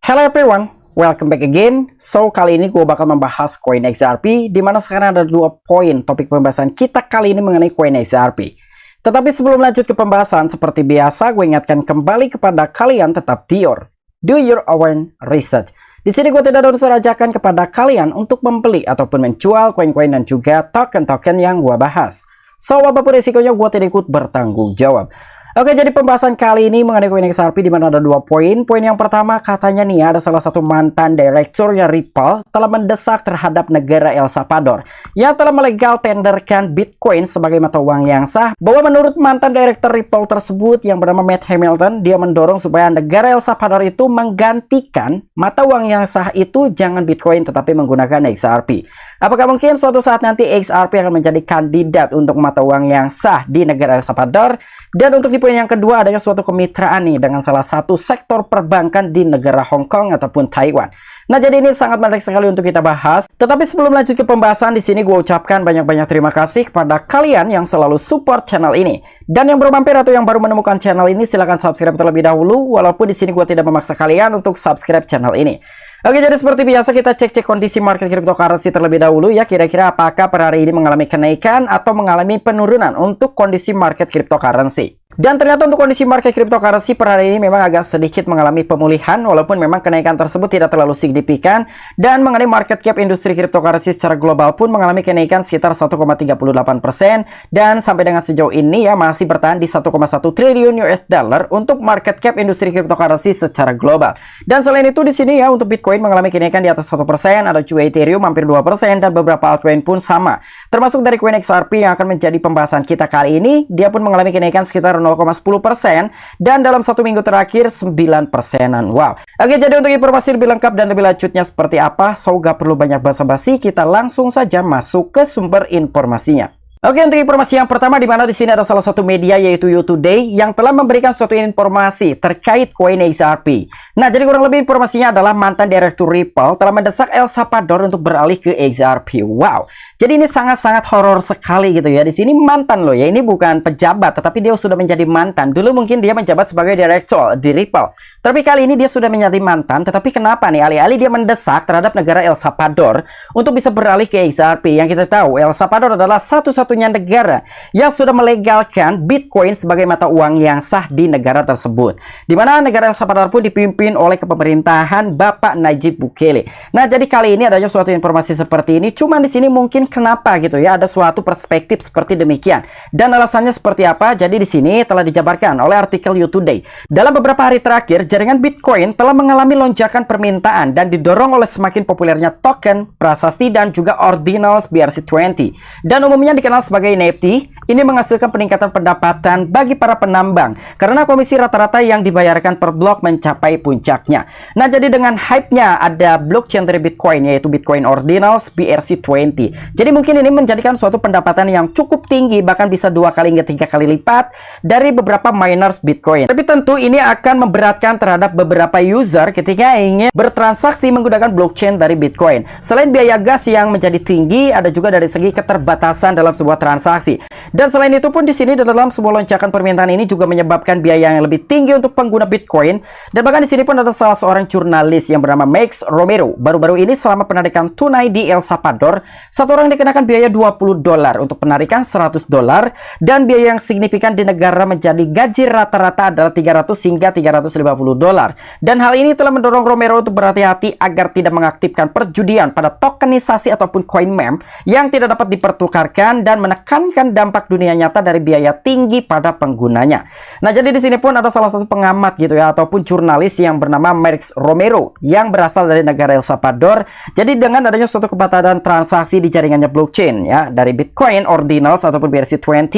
Hello everyone, welcome back again. So, kali ini gue bakal membahas koin XRP, dimana sekarang ada 2 poin topik pembahasan kita kali ini mengenai koin XRP. Tetapi sebelum lanjut ke pembahasan, seperti biasa gue ingatkan kembali kepada kalian tetap do your own research. Di sini gue tidak ada unsur ajakan kepada kalian untuk membeli ataupun menjual koin-koin dan juga token-token yang gue bahas. So, apapun risikonya gue tidak ikut bertanggung jawab. Oke, jadi pembahasan kali ini mengenai koin XRP di mana ada 2 poin. Poin yang pertama katanya nih ada salah satu mantan direkturnya Ripple telah mendesak terhadap negara El Salvador yang telah melegal tenderkan Bitcoin sebagai mata uang yang sah. Bahwa menurut mantan direktur Ripple tersebut yang bernama Matt Hamilton, dia mendorong supaya negara El Salvador itu menggantikan mata uang yang sah itu jangan Bitcoin tetapi menggunakan XRP. Apakah mungkin suatu saat nanti XRP akan menjadi kandidat untuk mata uang yang sah di negara El Salvador? Dan untuk di poin yang kedua adanya suatu kemitraan nih dengan salah satu sektor perbankan di negara Hong Kong ataupun Taiwan. Nah, jadi ini sangat menarik sekali untuk kita bahas. Tetapi sebelum lanjut ke pembahasan, di sini gue ucapkan banyak-banyak terima kasih kepada kalian yang selalu support channel ini. Dan yang baru mampir atau yang baru menemukan channel ini, silahkan subscribe terlebih dahulu. Walaupun di sini gue tidak memaksa kalian untuk subscribe channel ini. Oke, jadi seperti biasa kita cek-cek kondisi market cryptocurrency terlebih dahulu ya. Kira-kira apakah per hari ini mengalami kenaikan atau mengalami penurunan untuk kondisi market cryptocurrency. Dan ternyata untuk kondisi market cryptocurrency per hari ini memang agak sedikit mengalami pemulihan, walaupun memang kenaikan tersebut tidak terlalu signifikan. Dan mengenai market cap industri cryptocurrency secara global pun mengalami kenaikan sekitar 1,38%. Dan sampai dengan sejauh ini ya masih bertahan di 1,1 triliun US dollar untuk market cap industri cryptocurrency secara global. Dan selain itu di sini ya untuk Bitcoin mengalami kenaikan di atas 1%, ada juga Ethereum hampir 2%, dan beberapa altcoin pun sama. Termasuk dari koin XRP yang akan menjadi pembahasan kita kali ini, dia pun mengalami kenaikan sekitar 0,10% dan dalam 1 minggu terakhir 9%-an. Wow. Oke, jadi untuk informasi lebih lengkap dan lebih lanjutnya seperti apa, so gak perlu banyak basa-basi, kita langsung saja masuk ke sumber informasinya. Oke, untuk informasi yang pertama di mana di sini ada salah satu media yaitu YouToday yang telah memberikan suatu informasi terkait koin XRP. Nah, jadi kurang lebih informasinya adalah mantan direktur Ripple telah mendesak El Salvador untuk beralih ke XRP. Wow. Jadi ini sangat-sangat horor sekali gitu ya. Di sini mantan loh ya. Ini bukan pejabat tetapi dia sudah menjadi mantan. Dulu mungkin dia menjabat sebagai direktur di Ripple. Tapi kali ini dia sudah menjadi mantan. Tetapi kenapa nih? Alih-alih dia mendesak terhadap negara El Salvador untuk bisa beralih ke XRP. Yang kita tahu El Salvador adalah satu-satunya negara yang sudah melegalkan Bitcoin sebagai mata uang yang sah di negara tersebut. Di mana negara El Salvador pun dipimpin oleh kepemerintahan Bapak Nayib Bukele. Nah, jadi kali ini adanya suatu informasi seperti ini. Cuma di sini mungkin kenapa gitu ya, ada suatu perspektif seperti demikian. Dan alasannya seperti apa? Jadi di sini telah dijabarkan oleh artikel YouToday. Dalam beberapa hari terakhir, jaringan Bitcoin telah mengalami lonjakan permintaan dan didorong oleh semakin populernya token, prasasti, dan juga ordinals BRC20. Dan umumnya dikenal sebagai NFT. Ini menghasilkan peningkatan pendapatan bagi para penambang karena komisi rata-rata yang dibayarkan per blok mencapai puncaknya. Nah, jadi dengan hype-nya ada blockchain dari Bitcoin yaitu Bitcoin Ordinals BRC20. Jadi mungkin ini menjadikan suatu pendapatan yang cukup tinggi, bahkan bisa 2 kali hingga 3 kali lipat dari beberapa miners Bitcoin. Tapi tentu ini akan memberatkan terhadap beberapa user ketika ingin bertransaksi menggunakan blockchain dari Bitcoin. Selain biaya gas yang menjadi tinggi, ada juga dari segi keterbatasan dalam sebuah transaksi. Dan selain itu pun di sini dalam sebuah lonjakan permintaan ini juga menyebabkan biaya yang lebih tinggi untuk pengguna Bitcoin. Dan bahkan di sini pun ada salah seorang jurnalis yang bernama Max Romero. Baru-baru ini selama penarikan tunai di El Salvador, satu orang dikenakan biaya $20 untuk penarikan $100, dan biaya yang signifikan di negara menjadi gaji rata-rata adalah $300 hingga $350. Dan hal ini telah mendorong Romero untuk berhati-hati agar tidak mengaktifkan perjudian pada tokenisasi ataupun coin meme yang tidak dapat dipertukarkan dan menekankan dampak dunia nyata dari biaya tinggi pada penggunanya. Nah, jadi di sini pun ada salah satu pengamat gitu ya ataupun jurnalis yang bernama Max Romero yang berasal dari negara El Salvador. Jadi dengan adanya suatu kebatasan transaksi di jaringannya blockchain ya dari Bitcoin Ordinals ataupun BRC20,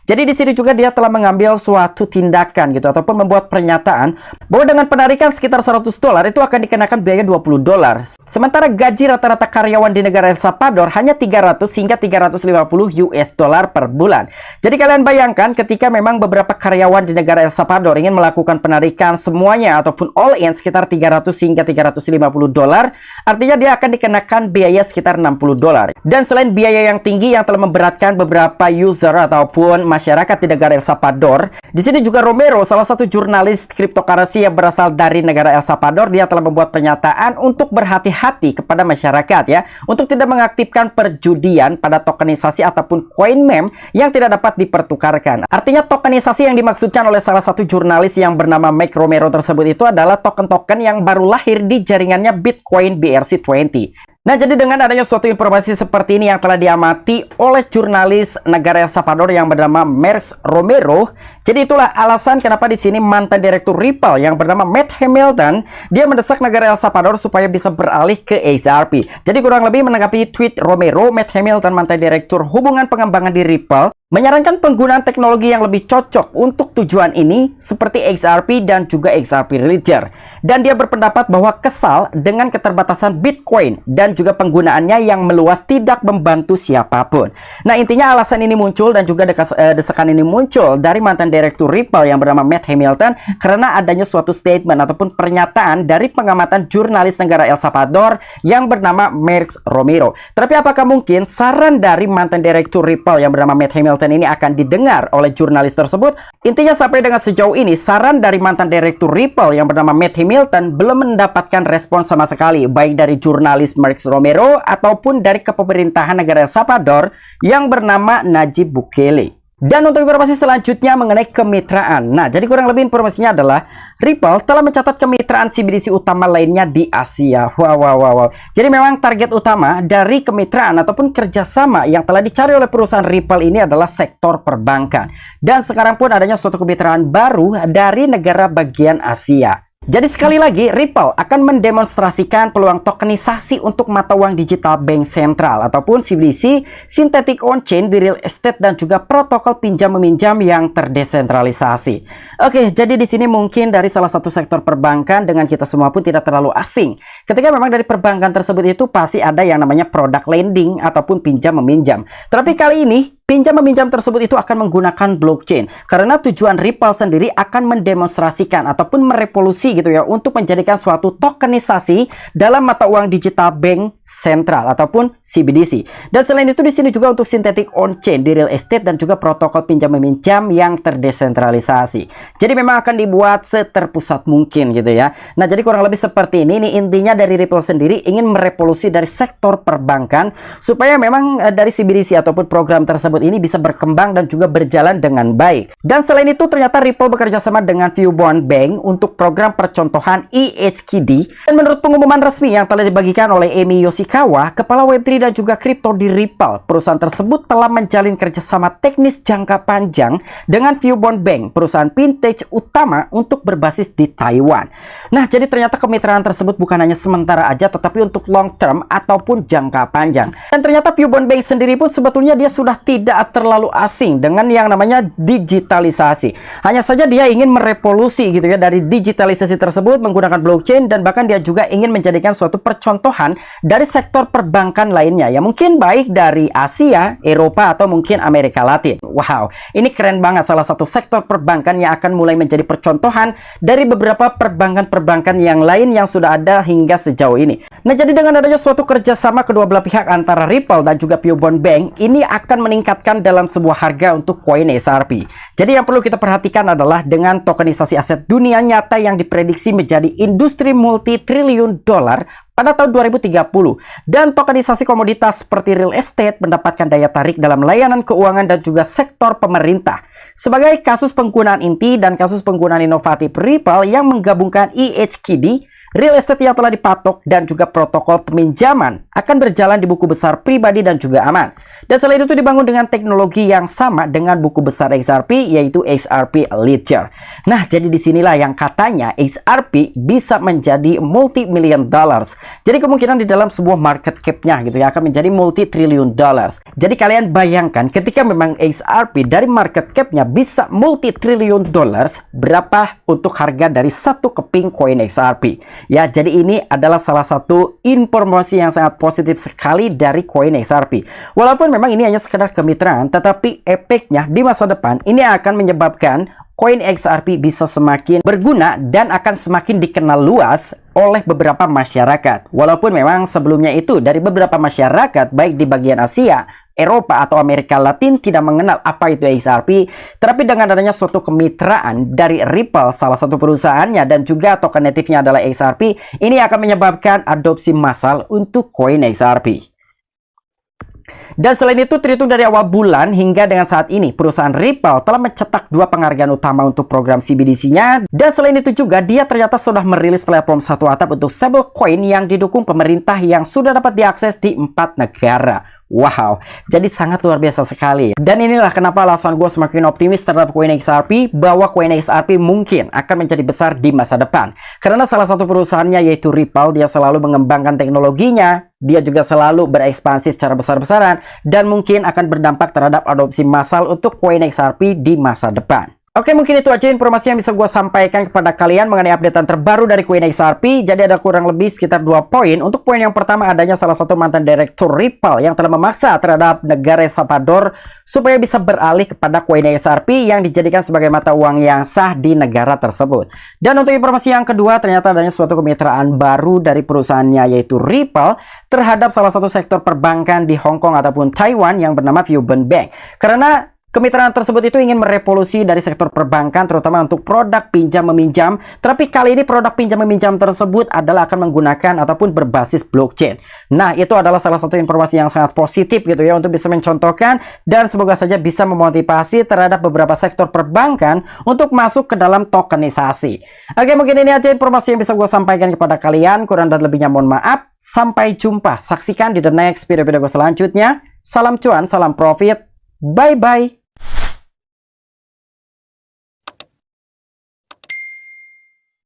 jadi di sini juga dia telah mengambil suatu tindakan gitu ataupun membuat pernyataan bahwa dengan penarikan sekitar $100 itu akan dikenakan biaya $20. Sementara gaji rata-rata karyawan di negara El Salvador hanya 300 hingga 350 US dollar per bulan. Jadi kalian bayangkan ketika memang beberapa karyawan di negara El Salvador ingin melakukan penarikan semuanya ataupun all in sekitar 300 hingga 350 dolar, artinya dia akan dikenakan biaya sekitar $60. Dan selain biaya yang tinggi yang telah memberatkan beberapa user ataupun masyarakat di negara El Salvador. Di sini juga Romero, salah satu jurnalis cryptocurrency yang berasal dari negara El Salvador, dia telah membuat pernyataan untuk berhati-hati kepada masyarakat ya, untuk tidak mengaktifkan perjudian pada tokenisasi ataupun coin meme yang tidak dapat dipertukarkan. Artinya tokenisasi yang dimaksudkan oleh salah satu jurnalis yang bernama Mike Romero tersebut itu adalah token-token yang baru lahir di jaringannya Bitcoin BRC20. Nah, jadi dengan adanya suatu informasi seperti ini yang telah diamati oleh jurnalis negara El Salvador yang bernama Mike Romero, jadi itulah alasan kenapa di sini mantan direktur Ripple yang bernama Matt Hamilton, dia mendesak negara El Salvador supaya bisa beralih ke XRP. Jadi kurang lebih menanggapi tweet Romero, Matt Hamilton, mantan direktur hubungan pengembangan di Ripple, menyarankan penggunaan teknologi yang lebih cocok untuk tujuan ini seperti XRP dan juga XRP Ledger. Dan dia berpendapat bahwa kesal dengan keterbatasan Bitcoin dan juga penggunaannya yang meluas tidak membantu siapapun. Nah, intinya alasan ini muncul dan juga desakan ini muncul dari mantan direktur Ripple yang bernama Matt Hamilton karena adanya suatu statement ataupun pernyataan dari pengamatan jurnalis negara El Salvador yang bernama Mike Romero. Tapi apakah mungkin saran dari mantan direktur Ripple yang bernama Matt Hamilton ini akan didengar oleh jurnalis tersebut? Intinya sampai dengan sejauh ini saran dari mantan direktur Ripple yang bernama Matt Hamilton belum mendapatkan respon sama sekali, baik dari jurnalis Mike Romero ataupun dari kepemerintahan negara El Salvador yang bernama Nayib Bukele. Dan untuk informasi selanjutnya mengenai kemitraan. Nah, jadi kurang lebih informasinya adalah Ripple telah mencatat kemitraan CBDC utama lainnya di Asia. Wow. Jadi memang target utama dari kemitraan ataupun kerjasama yang telah dicari oleh perusahaan Ripple ini adalah sektor perbankan. Dan sekarang pun adanya suatu kemitraan baru dari negara bagian Asia. Jadi sekali lagi, Ripple akan mendemonstrasikan peluang tokenisasi untuk mata uang digital bank sentral ataupun CBDC, synthetic on-chain di real estate dan juga protokol pinjam-meminjam yang terdesentralisasi. Oke, jadi di sini mungkin dari salah satu sektor perbankan dengan kita semua pun tidak terlalu asing. Ketika memang dari perbankan tersebut itu pasti ada yang namanya product lending ataupun pinjam-meminjam. Tapi kali ini pinjam-meminjam tersebut itu akan menggunakan blockchain karena tujuan Ripple sendiri akan mendemonstrasikan ataupun merevolusi gitu ya untuk menjadikan suatu tokenisasi dalam mata uang digital bank sentral ataupun CBDC. Dan selain itu di sini juga untuk synthetic on-chain di real estate dan juga protokol pinjam-meminjam yang terdesentralisasi. Jadi memang akan dibuat seterpusat mungkin gitu ya. Nah, jadi kurang lebih seperti ini. Ini intinya dari Ripple sendiri ingin merevolusi dari sektor perbankan supaya memang dari CBDC ataupun program tersebut ini bisa berkembang dan juga berjalan dengan baik. Dan selain itu ternyata Ripple bekerja sama dengan Fubon Bank untuk program percontohan EHKD. Dan menurut pengumuman resmi yang telah dibagikan oleh Emi Yoshikawa, kepala Web3 dan juga kripto di Ripple, perusahaan tersebut telah menjalin kerjasama teknis jangka panjang dengan Fubon Bank, perusahaan fintech utama untuk berbasis di Taiwan. Nah, jadi ternyata kemitraan tersebut bukan hanya sementara aja, tetapi untuk long term ataupun jangka panjang. Dan ternyata Fubon Bank sendiri pun sebetulnya dia sudah tidak terlalu asing dengan yang namanya digitalisasi. Hanya saja dia ingin merevolusi gitu ya dari digitalisasi tersebut menggunakan blockchain, dan bahkan dia juga ingin menjadikan suatu percontohan dari sektor perbankan lainnya ya, mungkin baik dari Asia, Eropa atau mungkin Amerika Latin. Wow, ini keren banget, salah satu sektor perbankan yang akan mulai menjadi percontohan dari beberapa perbankan-perbankan yang lain yang sudah ada hingga sejauh ini. Nah, jadi dengan adanya suatu kerjasama kedua belah pihak antara Ripple dan juga Fubon Bank, ini akan meningkatkan dalam sebuah harga untuk koin XRP. Jadi yang perlu kita perhatikan adalah dengan tokenisasi aset dunia nyata yang diprediksi menjadi industri multi-triliun dolar pada tahun 2030, dan tokenisasi komoditas seperti real estate mendapatkan daya tarik dalam layanan keuangan dan juga sektor pemerintah. Sebagai kasus penggunaan inti dan kasus penggunaan inovatif Ripple yang menggabungkan EHKD, real estate yang telah dipatok dan juga protokol peminjaman akan berjalan di buku besar pribadi dan juga aman. Dan selain itu dibangun dengan teknologi yang sama dengan buku besar XRP, yaitu XRP Ledger. Nah, jadi disinilah yang katanya XRP bisa menjadi multi-million dollars. Jadi kemungkinan di dalam sebuah market cap-nya gitu ya akan menjadi multi-trillion dollars. Jadi kalian bayangkan ketika memang XRP dari market cap-nya bisa multi-trillion dollars, berapa untuk harga dari satu keping koin XRP? Ya, jadi ini adalah salah satu informasi yang sangat positif sekali dari koin XRP. Walaupun memang ini hanya sekedar kemitraan, tetapi efeknya di masa depan ini akan menyebabkan koin XRP bisa semakin berguna dan akan semakin dikenal luas oleh beberapa masyarakat. Walaupun memang sebelumnya itu dari beberapa masyarakat baik di bagian Asia, Eropa atau Amerika Latin tidak mengenal apa itu XRP, tetapi dengan adanya suatu kemitraan dari Ripple, salah satu perusahaannya, dan juga token native-nya adalah XRP, ini akan menyebabkan adopsi massal untuk koin XRP. Dan selain itu, terhitung dari awal bulan hingga dengan saat ini, perusahaan Ripple telah mencetak 2 penghargaan utama untuk program CBDC-nya. Dan selain itu juga, dia ternyata sudah merilis platform satu atap untuk stablecoin yang didukung pemerintah yang sudah dapat diakses di 4 negara. Wow, jadi sangat luar biasa sekali. Dan inilah kenapa alasan gue semakin optimis terhadap koin XRP, bahwa koin XRP mungkin akan menjadi besar di masa depan. Karena salah satu perusahaannya yaitu Ripple, dia selalu mengembangkan teknologinya, dia juga selalu berekspansi secara besar-besaran, dan mungkin akan berdampak terhadap adopsi massal untuk koin XRP di masa depan. Oke, mungkin itu aja informasi yang bisa gue sampaikan kepada kalian mengenai updatean terbaru dari koin XRP. Jadi ada kurang lebih sekitar 2 poin. Untuk poin yang pertama, adanya salah satu mantan direktur Ripple yang telah memaksa terhadap negara El Salvador supaya bisa beralih kepada koin XRP yang dijadikan sebagai mata uang yang sah di negara tersebut. Dan untuk informasi yang kedua, ternyata adanya suatu kemitraan baru dari perusahaannya yaitu Ripple terhadap salah satu sektor perbankan di Hong Kong ataupun Taiwan yang bernama Fubon Bank. Karena kemitraan tersebut itu ingin merevolusi dari sektor perbankan, terutama untuk produk pinjam-meminjam. Tapi kali ini produk pinjam-meminjam tersebut adalah akan menggunakan ataupun berbasis blockchain. Nah, itu adalah salah satu informasi yang sangat positif gitu ya, untuk bisa mencontohkan dan semoga saja bisa memotivasi terhadap beberapa sektor perbankan untuk masuk ke dalam tokenisasi. Oke, mungkin ini aja informasi yang bisa gue sampaikan kepada kalian. Kurang dan lebihnya mohon maaf. Sampai jumpa. Saksikan di the next video-video gue selanjutnya. Salam cuan, salam profit. Bye-bye.